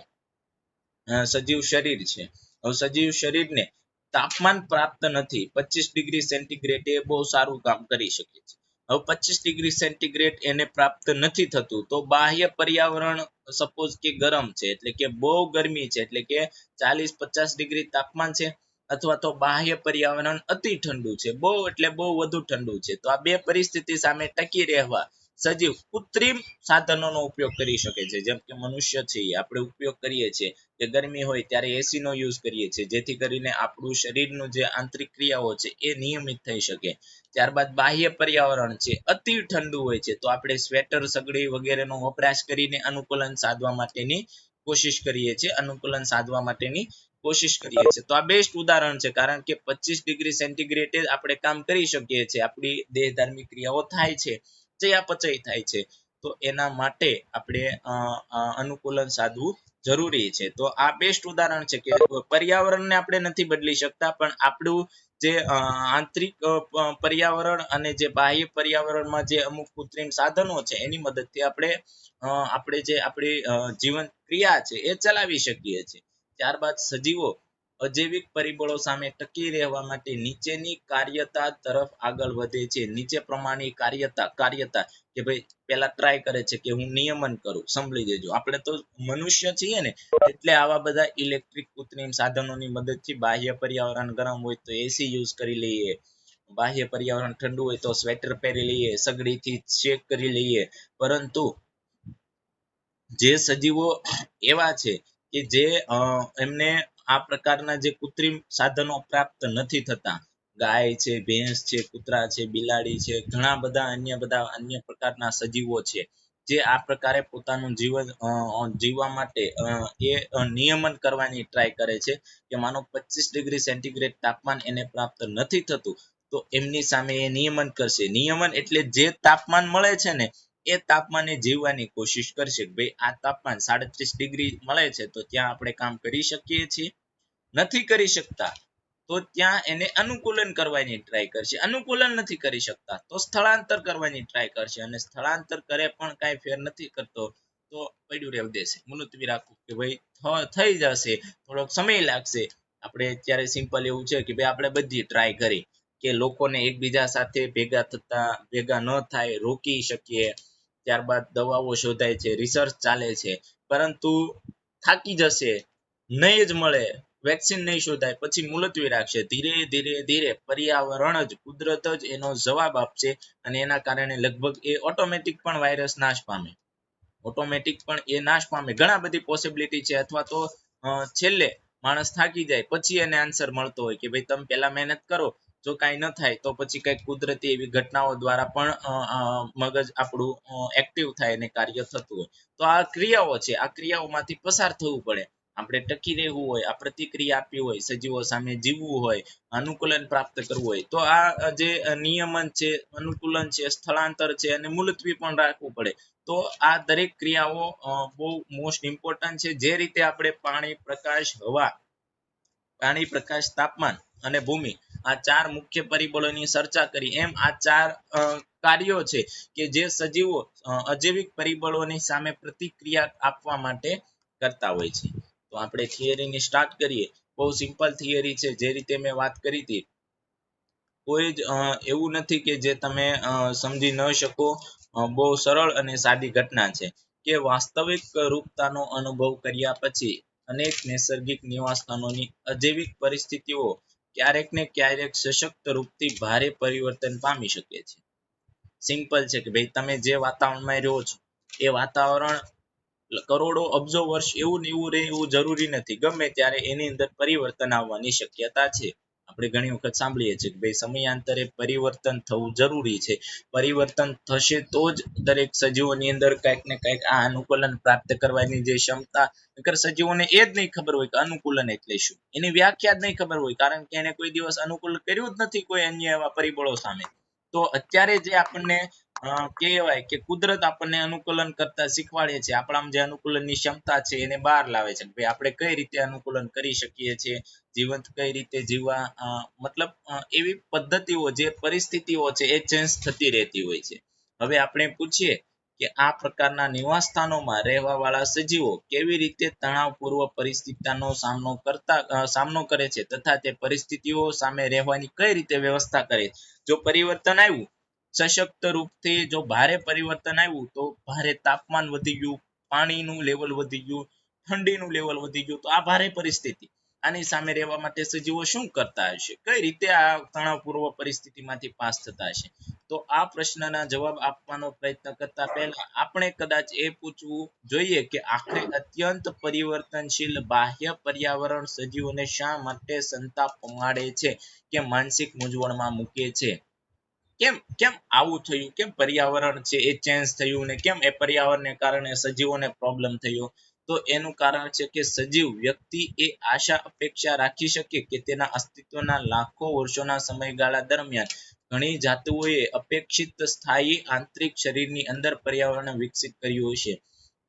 સજીવ શરીર છે હવે સજીવ શરીરને તાપમાન પ્રાપ્ત નથી 25 ડિગ્રી સેન્ટીગ્રેડ એ બહુ સારું કામ કરી શકે છે હવે 25 ડિગ્રી સેન્ટીગ્રેડ એને પ્રાપ્ત નથી થતું તો બાહ્ય પર્યાવરણ સપોઝ કે ગરમ છે એટલે કે બહુ ગરમી છે એટલે કે 40-50 ડિગ્રી તાપમાન છે અથવા તો બાહ્ય પર્યાવરણ અતિ ઠંડુ છે બહુ એટલે બહુ વધુ ઠંડુ છે તો આ બે પરિસ્થિતિ સામે ટકી રહેવા સજીવ કૃત્રિમ સાધનોનો ઉપયોગ કરી શકે છે. જેમ કે મનુષ્ય છે એ આપણે ઉપયોગ કરીએ છીએ કે ગરમી હોય ત્યારે એસી નો યુઝ કરીએ છીએ જેથી કરીને આપણું શરીરનું જે આંતરિક ક્રિયાઓ છે એ નિયમિત થઈ શકે. ત્યારબાદ બાહ્ય પર્યાવરણ છે અતિ ઠંડુ હોય છે તો આપણે સ્વેટર સગડી વગેરેનો વપરાશ કરીને અનુકૂલન સાધવા માટેની કોશિશ કરીએ છીએ તો આ બેસ્ટ ઉદાહરણ છે કારણ કે 25 ડિગ્રી સેન્ટીગ્રેડે આપણે કામ કરી શકીએ છીએ. આપણી દેહ ધાર્મિક ક્રિયાઓ થાય છે, ચયાપચય થાય છે, તો એના માટે આપણે અનુકૂલન સાધવું જરૂરી છે. તો આ બેસ્ટ ઉદાહરણ છે કે પર્યાવરણને આપણે નથી બદલી શકતા પણ આપણું જે આંતરિક પર્યાવરણ અને જે બાહ્ય પર્યાવરણમાં જે અમુક કૃત્રિમ સાધનો છે એની મદદથી આપણે જે આપણી જીવન ક્રિયા છે એ ચલાવી શકીએ છીએ. ત્યારબાદ સજીવો અજૈવિક પરિબળો સામે ટકી રહેવા માટે નીચેની કાર્યતા તરફ આગળ વધે છે. નીચે પ્રમાણે કાર્યતા કે ભાઈ પેલા ટ્રાય કરે છે કે હું નિયમન કરું. સાંભળી લેજો, આપણે તો મનુષ્ય છીએ ને એટલે આવા બધા ઇલેક્ટ્રિક કૃત્રિમ સાધનોની મદદથી બાહ્ય પર્યાવરણ ગરમ હોય તો એસી યુઝ કરી લઈએ, બાહ્ય પર્યાવરણ ઠંડુ હોય તો સ્વેટર પહેરી લઈએ, સગડીથી શેક કરી લઈએ. પરંતુ જે સજીવો એવા છે કે જે એમને આ પ્રકારના જે કૃત્રિમ સાધનો પ્રાપ્ત નથી થતા, ગાય છે, ભેંસ છે, કૂતરા છે, બિલાડી છે, ઘણા બધા અન્ય પ્રકારના સજીવો છે જે આ પ્રકારે પોતાનું જીવન જીવવા માટે એ નિયમન કરવાની ટ્રાય કરે છે કે માનો 25 ડિગ્રી સેન્ટીગ્રેડ તાપમાન એને પ્રાપ્ત નથી થતું તો એમની સામે એ નિયમન કરશે. નિયમન એટલે જે તાપમાન મળે છે ને એ તાપમાને જીવવાની કોશિશ કરશે. ભાઈ આ તાપમાન 37 ડિગ્રી મળે છે તો ત્યાં આપણે કામ કરી શકીએ છીએ, નથી કરી શકતા તો ત્યાં એને અનુકૂલન કરવાની ટ્રાય કરશે. અનુકૂલન નથી કરી શકતા તો સ્થળાંતર કરવાની ટ્રાય કરશે અને સ્થળાંતર કરે પણ કાંઈ ફેર નથી કરતો તો પડ્યું રહેવા દેશે, મુલતવી રાખવું કે ભાઈ થઈ જશે, થોડોક સમય લાગશે. આપણે અત્યારે સિમ્પલ એવું છે કે ભાઈ આપણે બધી ટ્રાય કરી કે લોકોને એકબીજા સાથે ભેગા ન થાય રોકી શકીએ. ત્યારબાદ દવાઓ શોધાય છે, રિસર્ચ ચાલે છે, પરંતુ થાકી જશે, નહીં જ મળે, વેક્સિન નહીં શોધાય પછી મુલતવી રાખશે. ધીરે ધીરે પર્યાવરણ જ કુદરત જ એનો જવાબ આપશે અને એના કારણે લગભગ એ ઓટોમેટિક પણ વાયરસ નાશ પામે, ઘણા બધી પોસિબિલિટી છે. અથવા તો છેલ્લે માણસ થાકી જાય પછી એને આન્સર મળતો હોય કે ભાઈ તમે પહેલા મહેનત કરો, જો કાંઈ ન થાય તો પછી કંઈક કુદરતી એવી ઘટનાઓ દ્વારા પણ મગજ આપણું એક્ટિવ થાય અને કાર્ય થતું હોય. તો આ ક્રિયાઓ છે, આ ક્રિયાઓમાંથી પસાર થવું પડે. આપણે ટકી રહેવું હોય, આ પ્રતિક્રિયા આપવી હોય, સજીવો સામે જીવવું હોય, અનુકૂલન પ્રાપ્ત કરવું હોય તો આ જે નિયમન છે, અનુકૂલન છે, સ્થળાંતર છે અને મુલતવી પણ રાખવું પડે. તો આ દરેક ક્રિયાઓ બહુ મોસ્ટ ઇમ્પોર્ટન્ટ છે. જે રીતે આપણે પાણી, પ્રકાશ, તાપમાન અને ભૂમિ આ 4 મુખ્ય પરિબળોની ચર્ચા કરી એમ આ 4 કાર્યો છે કે જે સજીવો અજૈવિક પરિબળોની સામે પ્રતિક્રિયા આપવા માટે કરતા હોય છે. તો આપણે થિયરીની સ્ટાર્ટ કરીએ. બહુ સિમ્પલ થિયરી છે. જે રીતે મેં વાત કરી હતી કોઈ જ એવું નથી કે જે તમે સમજી ન શકો. બહુ સરળ અને સાદી ઘટના છે કે વાસ્તવિક રૂપતાનો અનુભવ કર્યા પછી અનેક નૈસર્ગિક નિવાસસ્થાનોની અજૈવિક પરિસ્થિતિઓ ક્યારેક ને ક્યારેક સશક્ત રૂપથી ભારે પરિવર્તન પામી શકે છે. સિમ્પલ છે કે ભાઈ તમે જે વાતાવરણમાં રહો છો એ વાતાવરણ કરોડો અબજો વર્ષ એવું ને એવું રહે એવું જરૂરી નથી. ગમે ત્યારે એની અંદર પરિવર્તન આવવાની શક્યતા છે. આપણે ઘણી વખત સાંભળીએ છીએ કે ભાઈ સમયાંતરે પરિવર્તન થવું જરૂરી છે. પરિવર્તન થશે તો જ દરેક સજીવોની અંદર કંઈક ને કંઈક આ અનુકૂલન પ્રાપ્ત કરવાની જે ક્ષમતા, નકર સજીવોને એ જ નહીં ખબર હોય કે અનુકૂલન એટલે શું, એની વ્યાખ્યા જ નહીં ખબર હોય કારણ કે એને કોઈ દિવસ અનુકૂલન કર્યું જ નથી કોઈ અન્ય એવા પરિબળો સામે. તો અત્યારે જે આપણને કહેવાય કે કુદરત આપણને અનુકૂલન કરતા શીખવાડે છે, આપણામાં જે અનુકૂલનની ક્ષમતા છે એને બહાર લાવે છે. ભાઈ આપણે કઈ રીતે અનુકૂલન કરી શકીએ છીએ, જીવંત કઈ રીતે જીવવા, મતલબ એવી પદ્ધતિઓ જે પરિસ્થિતિઓ છે એ ચેન્જ થતી રહેતી હોય છે. હવે આપણે પૂછીએ કે આ પ્રકારના નિવાસસ્થાનોમાં રહેવા વાળા સજીવો કેવી રીતે તણાવપૂર્વ પરિસ્થિતિનો સામનો કરે છે તથા તે પરિસ્થિતિઓ સામે રહેવાની કઈ રીતે વ્યવસ્થા કરે. જો પરિવર્તન આવ્યું સશક્ત રૂપથી, જો ભારે પરિવર્તન આવ્યું તો ભારે તાપમાન વધી ગયું, પાણીનું લેવલ વધી ગયું, ઠંડીનું લેવલ વધી ગયું તો આ ભારે પરિસ્થિતિ. આની સામે રહેવા માટે સજીવો શું કરતા હશે? કઈ રીતે આ તણાવપૂર્વ પરિસ્થિતિમાંથી પાસ થતા હશે? તો આ પ્રશ્નના જવાબ આપવાનો પ્રયત્ન કરતા પહેલા આપણે કદાચ એ પૂછવું જોઈએ કે આખરે અત્યંત પરિવર્તનશીલ બાહ્ય પર્યાવરણ સજીવોને શા માટે સંતાપ પમાડે છે કે માનસિક મૂંઝવણમાં મૂકે છે? કેમ કેમ આવું થયું? કેમ પર્યાવરણ છે એ ચેન્જ થયું ને કેમ એ પર્યાવરણને કારણે સજીવોને પ્રોબ્લેમ થયો? તો એનું કારણ છે કે સજીવ વ્યક્તિ એ આશા અપેક્ષા રાખી શકે કે તેના અસ્તિત્વના લાખો વર્ષોના સમયગાળા દરમિયાન ઘણી જાતિઓએ અપેક્ષિત સ્થાયી આંતરિક શરીરની અંદર પર્યાવરણ વિકસિત કર્યું હશે.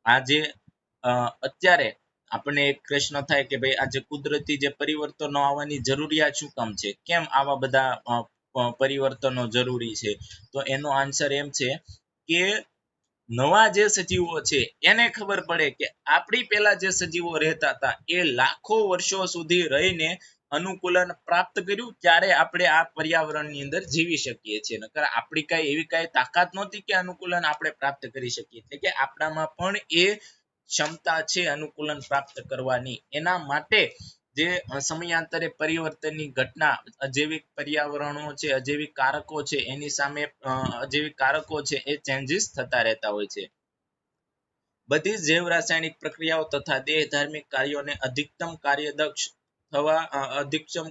આજે અત્યારે આપણને એક પ્રશ્ન થાય કે ભાઈ આજે કુદરતી જે પરિવર્તનો આવવાની જરૂરિયાત શું કામ છે? કેમ આવા બધા પરિવર્તનો જરૂરી છે? તો એનો આન્સર એમ છે કે નવા જે સજીવો છે એને ખબર પડે કે આપણી પહેલા જે સજીવો રહેતા હતા એ લાખો વર્ષો સુધી રહીને અનુકૂલન પ્રાપ્ત કર્યું ત્યારે આપણે આ પર્યાવરણની અંદર જીવી શકીએ છીએ. નકર આપણી કઈ એવી કઈ તાકાત નહોતી કે અનુકૂલન આપણે પ્રાપ્ત કરી શકીએ. એટલે કે આપણામાં પણ એ ક્ષમતા છે અનુકૂલન પ્રાપ્ત કરવાની. એના માટે જે સમયાંતરે પરિવર્તનની ઘટના અજૈવિક પર્યાવરણો છે, અજૈવિક કારકો છે એની સામે અજૈવિક કારકો છે એ ચેન્જીસ થતા રહેતા હોય છે. બધી જ જૈવ રાસાયણિક પ્રક્રિયાઓ તથા દેહ ધાર્મિક કાર્યોને અધિકતમ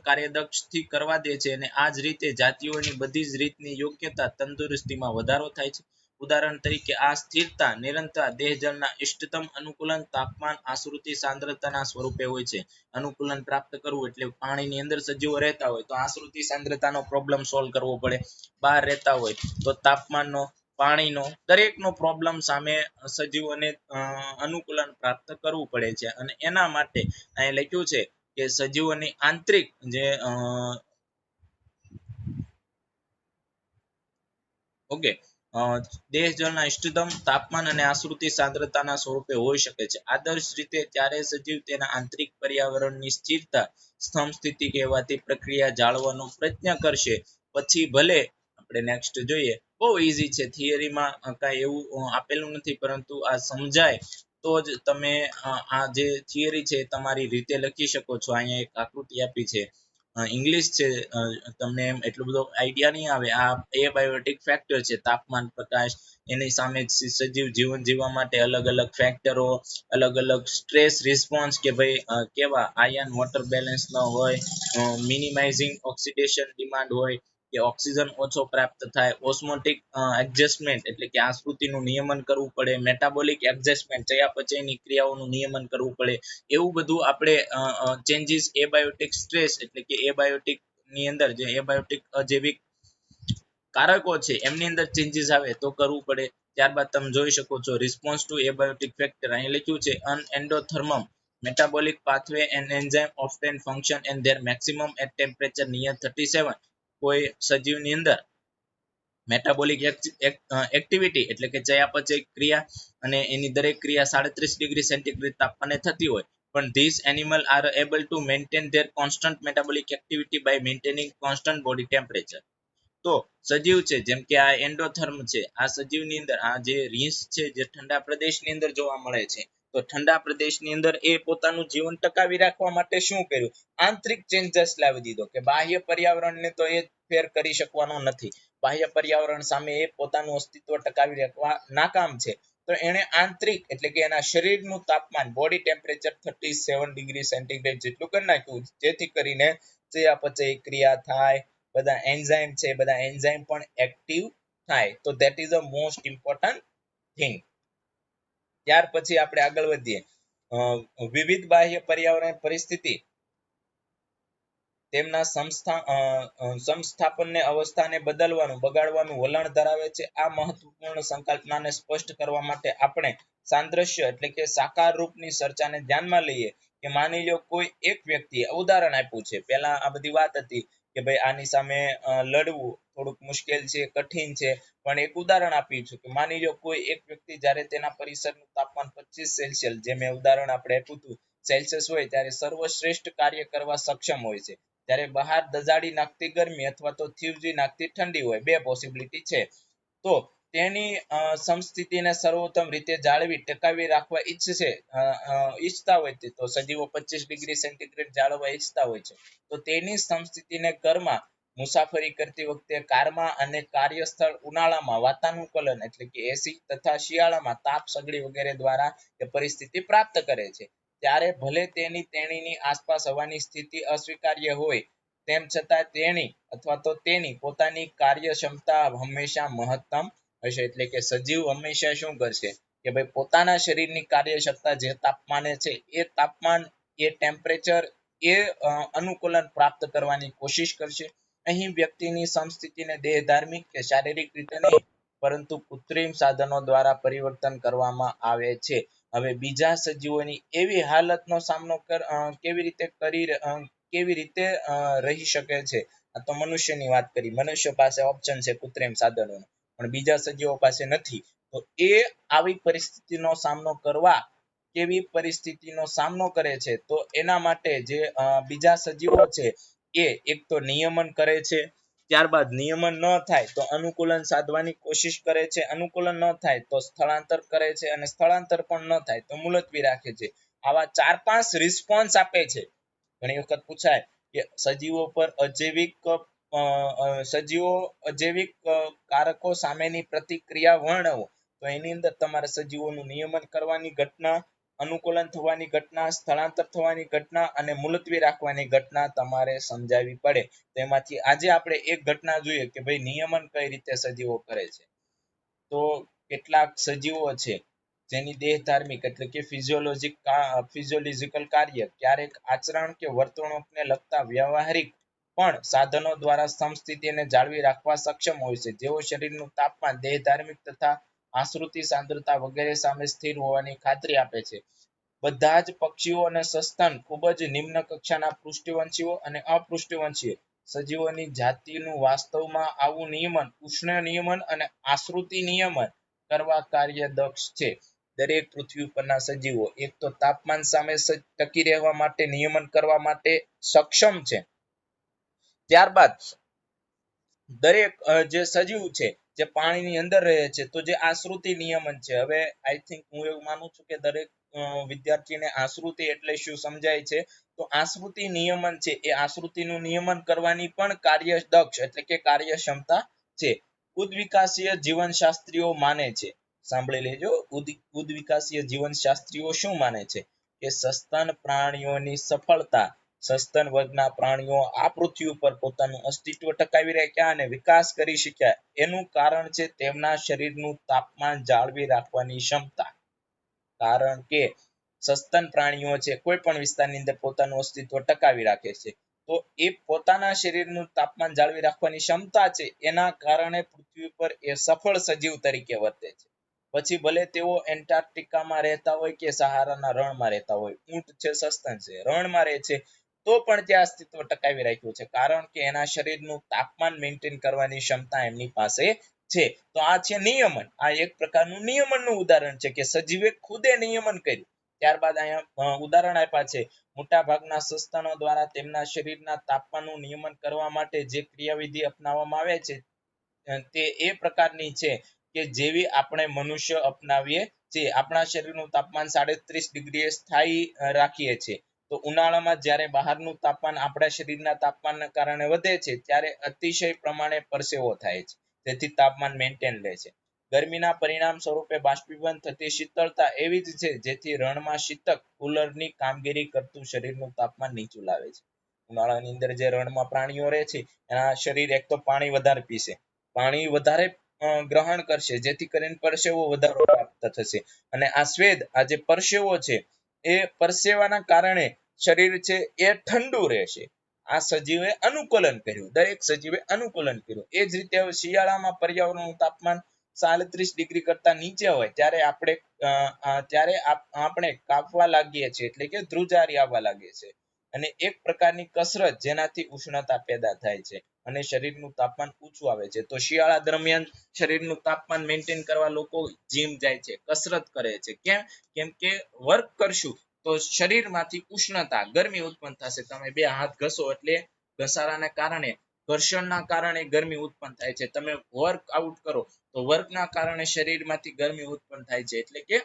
કાર્યદક્ષથી કરવા દે છે અને આ જ રીતે જાતિઓની બધી જ રીતની યોગ્યતા તંદુરસ્તીમાં વધારો થાય છે. ઉદાહરણ તરીકે આ સ્થિરતા નિરંતરતા દેહજળના ઇષ્ટતમ અનુકૂલન તાપમાન આશ્રુતિ સાંદ્રતાના સ્વરૂપે હોય છે. અનુકૂલન પ્રાપ્ત કરવું એટલે પાણીની અંદર સજીવો રહેતા હોય તો આશ્રુતિ સાંદ્રતાનો પ્રોબ્લેમ સોલ્વ કરવો પડે. બહાર રહેતા હોય તો તાપમાનનો, પાણીનો, દરેકનો પ્રોબ્લેમ સામે સજીવોને અનુકૂલન પ્રાપ્ત કરવું પડે છે. અને એના માટે અહીં લખ્યું છે કે સજીવોની આંતરિક જે દેહ જળના ઇષ્ટતમ તાપમાન અને આશ્રુતિ સાંદ્રતાના સ્વરૂપે હોઈ શકે છે. આદર્શ રીતે ત્યારે સજીવ તેના આંતરિક પર્યાવરણની સ્થિરતા સ્થિતિ કહેવાતી પ્રક્રિયા જાળવવાનો પ્રયત્ન કરશે. પછી ભલે આપણે નેક્સ્ટ જોઈએ. બહુ ઈઝી છે, થિયરીમાં કાંઈ એવું આપેલું નથી, પરંતુ આ સમજાય તો જ તમે આ જે થિયરી છે તમારી રીતે લખી શકો છો. અહીંયા એક આકૃતિ આપી છે, ઇંગ્લિશ છે, તમને એમ એટલો બધો આઈડિયા નહીં આવે. આ એબાયોટિક ફેક્ટર છે, તાપમાન, પ્રકાશ, એની સામે સજીવ જીવન જીવવા માટે અલગ અલગ ફેક્ટરો, અલગ અલગ સ્ટ્રેસ રિસ્પોન્સ કે ભાઈ કેવા આયન વોટર બેલેન્સ ન હોય, મિનિમાઇઝિંગ ઓક્સિડેશન ડિમાન્ડ હોય કે ઓક્સિજન ઓછો પ્રાપ્ત થાય, ઓસ્મોટિક એડજસ્ટમેન્ટ એટલે કે આશ્રુતિનું નિયમન કરવું પડે, મેટાબોલિક એડજસ્ટમેન્ટ ચયાપચયની ક્રિયાઓનું નિયમન કરવું પડે. એવું બધું આપણે ચેન્જીસ એબાયોટિક સ્ટ્રેસ એટલે કે એબાયોટિક ની અંદર જે એબાયોટિક અજૈવિક કારકો છે એમની અંદર ચેન્જીસ આવે તો કરવું પડે. ત્યારબાદ તમે જોઈ શકો છો રિસ્પોન્સ ટુ એબાયોટિક ફેક્ટર અહીં લખ્યું છે એન્ડોથર્મમ metabolic pathway and enzyme often function and their maximum at temperature near 37. કોઈ સજીવની અંદર મેટાબોલિક એક્ટિવિટી એટલે કે ચયાપચય ક્રિયા અને એની દરેક ક્રિયા 37 ડિગ્રી સેન્ટીગ્રેડ તાપમાને થતી હોય, પણ these animal are able to maintain their constant metabolic activity by maintaining constant body temperature. તો સજીવ છે જેમ કે આ એન્ડોથર્મ છે, આ સજીવની અંદર આ જે રીંછ છે જે ઠંડા પ્રદેશની અંદર જોવા મળે છે, તો ઠંડા પ્રદેશની અંદર એ પોતાનું જીવન ટકાવી રાખવા માટે શું કર્યું? આંતરિક ચેન્જીસ લાવી દીધો કે બાહ્ય પર્યાવરણને તો એ ફેર કરી શકવાનો નથી. બાહ્ય પર્યાવરણ સામે એ પોતાનું અસ્તિત્વ ટકાવી રાખવા નાકામ છે. તો એને આંતરિક એટલે કે એના શરીરનું તાપમાન બોડી ટેમ્પરેચર 37 ડિગ્રી સેન્ટીગ્રેડ જેટલું કરી નાખ્યું, જેથી કરીને ચયાપચય ક્રિયા થાય, બધા એન્ઝાઇમ છે બધા એન્ઝાઇમ પણ એક્ટિવ થાય. તો that is a most important thing. ત્યાર પછી આપણે આગળ વધીએ. વિવિધ બાહ્ય પર્યાવરણ પરિસ્થિતિ તેમના સમસ્થાપનને અવસ્થાને બગાડવાનું વલણ ધરાવે છે. આ મહત્વપૂર્ણ સંકલ્પનાને સ્પષ્ટ કરવા માટે આપણે સાદ્રશ્ય એટલે કે સાકાર રૂપની ચર્ચાને ધ્યાનમાં લઈએ કે માની લો કોઈ એક વ્યક્તિએ ઉદાહરણ આપ્યું છે. પહેલા આ બધી વાત હતી કે ભાઈ આની સામે લડવું થોડુંક મુશ્કેલ છે, કઠિન છે, પણ એક ઉદાહરણ આપ્યું છે કે માની લો કોઈ એક વ્યક્તિ જ્યારે તેના પરિસરનું તાપમાન 25 સેલ્સિયસ જે મેં ઉદાહરણ આપણે આપ્યું હતું સેલ્સિયસ હોય ત્યારે સર્વશ્રેષ્ઠ કાર્ય કરવા સક્ષમ હોય છે. ત્યારે બહાર દજાડી નાખતી ગરમી અથવા તો થીવજી નાખતી ઠંડી હોય, બે પોસિબિલિટી છે. તો તેની સમસ્થિતિને સર્વોત્તમ રીતે જાળવી ટકાવી રાખવા ઈચ્છતા હોય તો સજીવો 25 ડિગ્રી સેન્ટીગ્રેડ જાળવવા ઈચ્છતા હોય છે તો તેની સમસ્થિતિને ઘરમાં મુસાફરી કરતી વખતે કારમાં અને કાર્યસ્થળ ઉનાળામાં વાતાનુકૂલન એટલે કે એસી તથા શિયાળામાં તાપ સગડી વગેરે દ્વારા એ પરિસ્થિતિ પ્રાપ્ત કરે છે ત્યારે ભલે તેણીની આસપાસ હવાની સ્થિતિ અસ્વીકાર્ય હોય તેમ છતાં તેણી અથવા તો તેની પોતાની કાર્યક્ષમતા હંમેશા મહત્તમ હશે એટલે કે સજીવ હંમેશા શું કરશે કે ભાઈ પોતાના શરીરની કાર્યક્ષમતા જે તાપમાને છે એ તાપમાન એ ટેમ્પરેચર એ અનુકૂલન પ્રાપ્ત કરવાની કોશિશ કરશે અહીં વ્યક્તિની સમસ્થિતિને દેહધાર્મિક કે શારીરિક રીતે નહીં પરંતુ કૃત્રિમ સાધનો દ્વારા પરિવર્તન કરવામાં આવે છે હવે બીજા સજીવોની એવી હાલતનો સામનો કેવી રીતે રહી શકે છે આ તો મનુષ્યની વાત કરી મનુષ્ય પાસે ઓપ્શન છે કૃત્રિમ સાધનોનો પણ બીજા સજીવો પાસે નથી તો એ આવી પરિસ્થિતિનો સામનો કરવા કેવી પરિસ્થિતિનો સામનો કરે છે તો એના માટે જે બીજા સજીવો છે એ એક તો નિયમન કરે છે ત્યારબાદ નિયમન ન થાય તો અનુકૂલન સાધવાની કોશિશ કરે છે અનુકૂલન ન થાય તો સ્થળાંતર કરે છે અને સ્થળાંતર પણ ન થાય તો મુલતવી રાખે છે આવા 4-5 રિસ્પોન્સ આપે છે ઘણી વખત પૂછાય કે સજીવો પર અજૈવિક કારકો સામેની પ્રતિક્રિયા વર્ણવો તો એની અંદર તમારે સજીવોનું નિયમન કરવાની ઘટના અનુકૂલન થવાની ઘટના સ્થળાંતર થવાની ઘટના અને મુલતવી રાખવાની ઘટના તમારે સમજાવવી પડે તેમાંથી આજે આપણે એક ઘટના જોઈએ કે ભાઈ નિયમન કઈ રીતે સજીવો કરે છે તો કેટલાક સજીવો છે જેની દેહ ધાર્મિક એટલે કે ફિઝિયોલોજીકલ કાર્ય ક્યારેક આચરણ કે વર્તણૂકને લગતા વ્યવહારિક પણ સાધનો દ્વારા સમસ્થિતિને જાળવી રાખવા સક્ષમ હોય છે જેઓ શરીરનું તાપમાન દેહ ધાર્મિક તથા આશ્રુતિ સાંદ્રતા વગેરે સામે સ્થિર હોવાની ખાતરી આપે છે બધા જ પક્ષીઓ અને સસ્તન ખૂબ જ નિમ્ન કક્ષાના પૃષ્ઠવંશીઓ અને અપૃષ્ઠવંશીઓ સજીવોની જાતિનું વાસ્તવમાં આવું નિયમન ઉષ્ણ નિયમન અને આશ્રુતિ નિયમન કરવા કાર્ય દક્ષ છે દરેક પૃથ્વી પરના સજીવો એક તો તાપમાન સામે ટકી રહેવા માટે નિયમન કરવા માટે સક્ષમ છે ત્યારબાદ દરેક જે સજીવ છે જે પાણીની અંદર રહે છે તો જે આશ્રુતિ નિયમન છે હવે આઈ થિંક હું એવું માનું છું કે દરેક વિદ્યાર્થીને આશ્રુતિ એટલે શું સમજાય છે તો આશ્રુતિ નિયમન છે એ આશ્રુતિનું નિયમન કરવાની પણ કાર્યદક્ષ એટલે કે કાર્યક્ષમતા છે ઉદ્વિકાસીય જીવનશાસ્ત્રીઓ માને છે સાંભળી લેજો ઉદ્વિકાસીય જીવનશાસ્ત્રીઓ શું માને છે કે સસ્તન પ્રાણીઓની સફળતા સસ્તન વર્ગના પ્રાણીઓ આ પૃથ્વી ઉપર પોતાનું અસ્તિત્વ ટકાવી રાખ્યા અને વિકાસ કરી શક્યા એનું કારણ છે તેમના શરીરનું તાપમાન જાળવી રાખવાની ક્ષમતા કારણ કે સસ્તન પ્રાણીઓ છે કોઈ પણ વિસ્તારની અંદર પોતાનું અસ્તિત્વ ટકાવી રાખે છે તો એ પોતાના શરીરનું તાપમાન જાળવી રાખવાની ક્ષમતા છે એના કારણે પૃથ્વી પર એ સફળ સજીવ તરીકે વર્તે છે પછી ભલે તેઓ એન્ટાર્કટિકામાં રહેતા હોય કે સહારાના રણમાં રહેતા હોય ઊંટ છે સસ્તન છે રણમાં રહે છે તો પણ ત્યાં અસ્તિત્વ ટકાવી રાખ્યું છે કારણ કે એના શરીરનું તાપમાન મેન્ટેન કરવાની ક્ષમતા એમની પાસે છે તો આ છે નિયમન આ એક પ્રકારનું નિયમનનું ઉદાહરણ છે કે સજીવે ખુદે નિયમન કર્યું ત્યારબાદ અહીંયા ઉદાહરણ આપ્યા છે મોટા ભાગના સસ્તનો દ્વારા તેમના શરીરના તાપમાનનું નિયમન કરવા માટે જે ક્રિયાવિધિ અપનાવવામાં આવે છે તે એ પ્રકારની છે કે જેવી આપણે મનુષ્ય અપનાવીએ છીએ આપણા શરીરનું તાપમાન 37 ડિગ્રીએ સ્થાયી રાખીએ છીએ તો ઉનાળામાં જ્યારે બહારનું તાપમાન આપણા શરીરના તાપમાનના કારણે વધે છે ત્યારે અતિશય પ્રમાણે પરસેવો થાય છે તેથી તાપમાન મેન્ટેન રહે છે ગરમીના પરિણામ સ્વરૂપે બાષ્પીભવન થતી શીતળતા એવી જ છે જેથી રણમાં શીતક કુલરની કામગીરી કરતું શરીરનું તાપમાન નીચું લાવે છે ઉનાળાની અંદર જે રણમાં પ્રાણીઓ રહે છે એના શરીર એક તો પાણી વધારે પીશે પાણી વધારે ગ્રહણ કરશે જેથી કરીને પરસેવો વધારે પ્રાપ્ત થશે અને આ સ્વેદ આ જે પરસેવો છે એ પરસેવાના કારણે શરીર છે એ ઠંડુ રહેશે આ સજીવે અનુકૂલન કર્યું દરેક સજીવે અનુકૂલન કર્યું એ જ રીતે હવે શિયાળામાં પર્યાવરણનું તાપમાન 37 ડિગ્રી કરતા નીચે હોય ત્યારે આપણે કાપવા લાગીએ છીએ એટલે કે ધ્રુજારી આવવા લાગે છે અને એક પ્રકારની કસરત જેનાથી ઉષ્ણતા પેદા થાય છે અને શરીરનું તાપમાન ઊંચું આવે છે તો શિયાળા દરમિયાન શરીરનું તાપમાન મેન્ટેન કરવા લોકો જીમ જાય છે કસરત કરે છે કેમ કે વર્ક કરશું તો શરીરમાંથી ઉષ્ણતા ગરમી ઉત્પન્ન થશે તમે બે હાથ ઘસો એટલે ઘસારાને કારણે ઘર્ષણના કારણે ગરમી ઉત્પન્ન થાય છે. તમે વર્કઆઉટ કરો તો વર્કના કારણે શરીરમાંથી ગરમી ઉત્પન્ન થાય છે. એટલે કે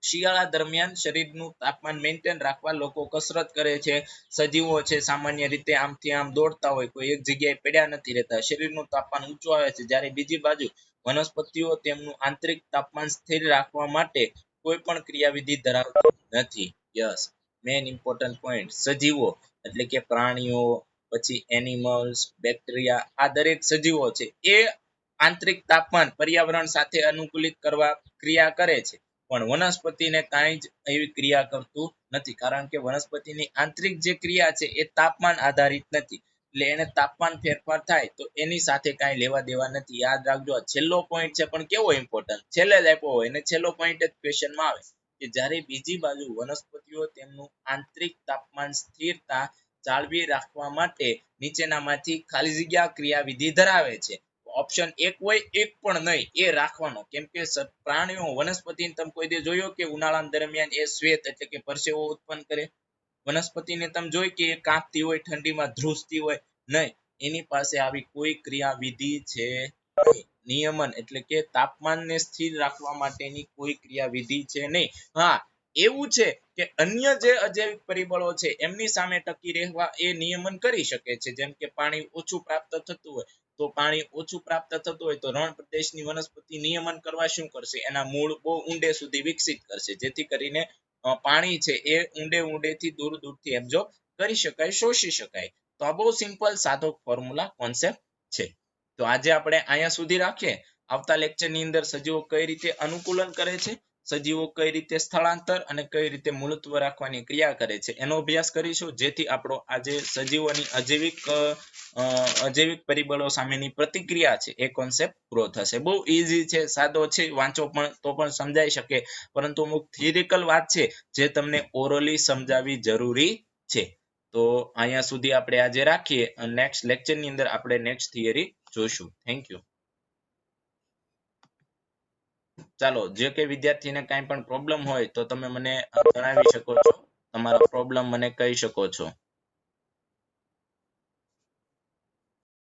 શિયાળા દરમિયાન શરીરનું તાપમાન મેન્ટેન રાખવા લોકો કસરત કરે છે. સજીવો છે સામાન્ય રીતે આમથી આમ દોડતા હોય, કોઈ એક જગ્યાએ પડ્યા નથી રહેતા, શરીરનું તાપમાન ઊંચું આવે છે. જ્યારે બીજી બાજુ વનસ્પતિઓ તેમનું આંતરિક તાપમાન સ્થિર રાખવા માટે કોઈ પણ ક્રિયાવિધિ ધરાવતી નથી. Yes, man important point. સજીવો એટલે કે પ્રાણીઓ, પછી એનિમલ્સ, બેક્ટેરિયા, આ દરેક સજીવો છે એ આંતરિક તાપમાન પર્યાવરણ સાથે અનુકૂલિત કરવા ક્રિયા કરે છે. પણ વનસ્પતિને કાંઈ જ એવી ક્રિયા કરતું નથી, કારણ કે વનસ્પતિની આંતરિક જે ક્રિયા છે એ તાપમાન આધારિત નથી. એટલે એને તાપમાન ફેરફાર થાય તો એની સાથે કાંઈ લેવા દેવા નથી. યાદ રાખજો, આ છેલ્લો પોઈન્ટ છે પણ કેવો ઇમ્પોર્ટન્ટ, છેલ્લે જ આપ્યો હોય અને છેલ્લો પોઈન્ટ જ ક્વેશ્ચનમાં આવે કે જ્યારે બીજી બાજુ વનસ્પતિઓ તેમનું આંતરિક તાપમાન સ્થિરતા જાળવી રાખવા માટે નીચેનામાંથી ખાલી જગ્યા ક્રિયાવિધિ ધરાવે છે. ઓપ્શન એક હોય, એક પણ નહીં, એ રાખવાનો. કેમ કે પ્રાણીઓ, વનસ્પતિને તમે કોઈ દે જોયો કે ઉનાળા દરમિયાન એ શ્વેત એટલે કે પરસેવો ઉત્પન્ન કરે? વનસ્પતિને તમે જોઈ કે એ કાંપતી હોય, ઠંડીમાં ધ્રુજતી હોય? નહીં, એની પાસે આવી કોઈ ક્રિયાવિધિ છે નહીં. નિયમન એટલે કે તાપમાનને સ્થિર રાખવા માટેની કોઈ ક્રિયાવિધિ છે નહીં. હા, એવું છે કે અન્ય જે અજૈવિક પરિબળો છે એમની સામે ટકી રહેવા એ નિયમન કરી શકે છે. જેમ કે પાણી ઓછું પ્રાપ્ત થતું હોય, તો પાણી ઓછું પ્રાપ્ત થતું હોય તો રણ પ્રદેશની વનસ્પતિ નિયમન કરવા શું કરશે? એના મૂળ બહુ ઊંડે સુધી વિકસિત કરશે, જેથી કરીને પાણી છે એ ઊંડે ઊંડેથી દૂર દૂરથી એબ્ઝોર્બ કરી શકાય, શોષી શકાય. તો આ બહુ સિમ્પલ સાદો ફોર્મ્યુલા કોન્સેપ્ટ છે. તો આજે આપણે અહીંયા સુધી રાખીએ. આવતા લેક્ચરની અંદર સજીવો કઈ રીતે અનુકૂલન કરે છે, સજીવો કઈ રીતે સ્થળાંતર અને કઈ રીતે મૂળત્વ રાખવાની ક્રિયા કરે છે એનો અભ્યાસ કરીશું, જેથી આપણો આજે સજીવોની અજૈવિક પરિબળો સામેની પ્રતિક્રિયા છે એ કોન્સેપ્ટ પૂરો થશે. બહુ ઈઝી છે, સાદો છે, વાંચો પણ તો પણ સમજાઈ શકે, પરંતુ અમુક થિયરિકલ વાત છે જે તમને ઓરલી સમજાવવી જરૂરી છે. તો અહીંયા સુધી આપણે આજે રાખીએ અને નેક્સ્ટ લેક્ચરની અંદર આપણે નેક્સ્ટ થિયરી જોઈશું. Thank you. ચાલો, જે કે વિદ્યાર્થીને કાંઈ પણ પ્રોબ્લેમ હોય તો તમે મને જણાવી શકો છો, તમારો પ્રોબ્લેમ મને કહી શકો છો.